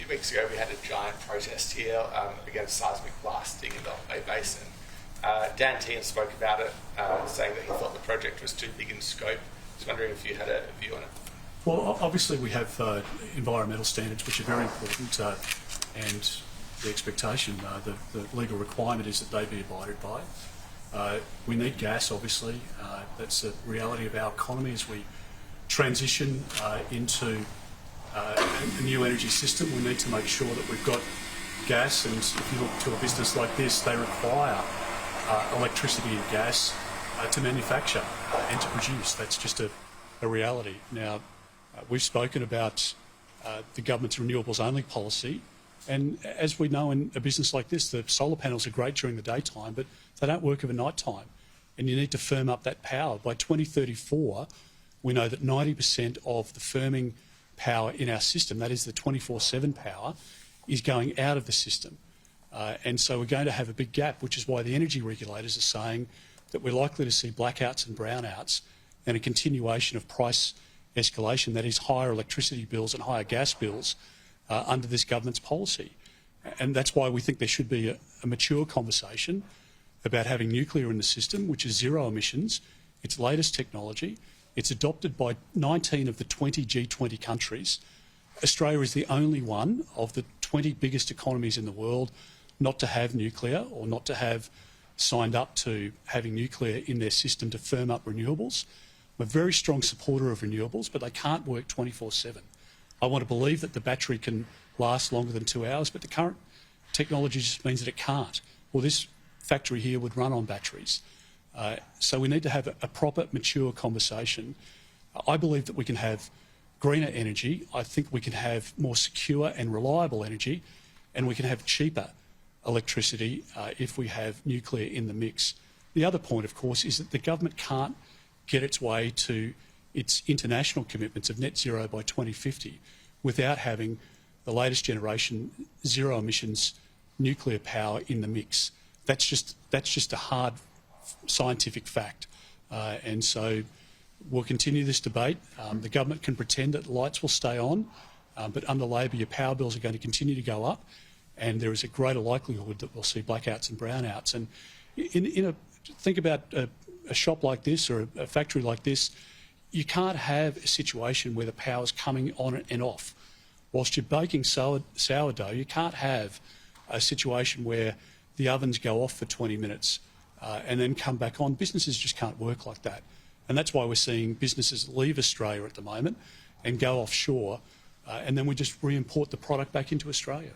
few weeks ago we had a giant protest here against seismic blasting in the Bay Basin. Dan Tehan spoke about it, saying that he thought the project was too big in scope. I was wondering if you had a view on it. Well, obviously we have environmental standards which are very important, and the expectation, the legal requirement is that they be abided by. We need gas, obviously. That's a reality of our economy as we transition into a new energy system. We need to make sure that we've got gas, and if you look to a business like this, they require electricity and gas to manufacture and to produce. That's just a reality. Now, we've spoken about the government's renewables only policy, and as we know in a business like this, the solar panels are great during the daytime, but they don't work over night time, and you need to firm up that power. By 2034, we know that 90% of the firming power in our system, that is the 24/7 power, is going out of the system. And so we're going to have a big gap, which is why the energy regulators are saying that we're likely to see blackouts and brownouts and a continuation of price escalation, that is higher electricity bills and higher gas bills under this government's policy. And that's why we think there should be a mature conversation about having nuclear in the system, which is zero emissions. It's latest technology. It's adopted by 19 of the 20 G20 countries. Australia is the only one of the 20 biggest economies in the world not to have nuclear or not to have signed up to having nuclear in their system to firm up renewables. I'm a very strong supporter of renewables, but they can't work 24/7. I want to believe that the battery can last longer than 2 hours, but the current technology just means that it can't. Well, this factory here would run on batteries. So we need to have a proper, mature conversation. I believe that we can have greener energy. I think we can have more secure and reliable energy, and we can have cheaper electricity if we have nuclear in the mix. The other point, of course, is that the government can't get its way to its international commitments of net zero by 2050 without having the latest generation zero emissions nuclear power in the mix. That's just a hard scientific fact. And so we'll continue this debate. The government can pretend that the lights will stay on, but under Labor your power bills are going to continue to go up, and there is a greater likelihood that we'll see blackouts and brownouts. And think about a shop like this or a factory like this. You can't have a situation where the power's coming on and off. Whilst you're baking sourdough, you can't have a situation where the ovens go off for 20 minutes and then come back on. Businesses just can't work like that. And that's why we're seeing businesses leave Australia at the moment and go offshore, and then we just re-import the product back into Australia.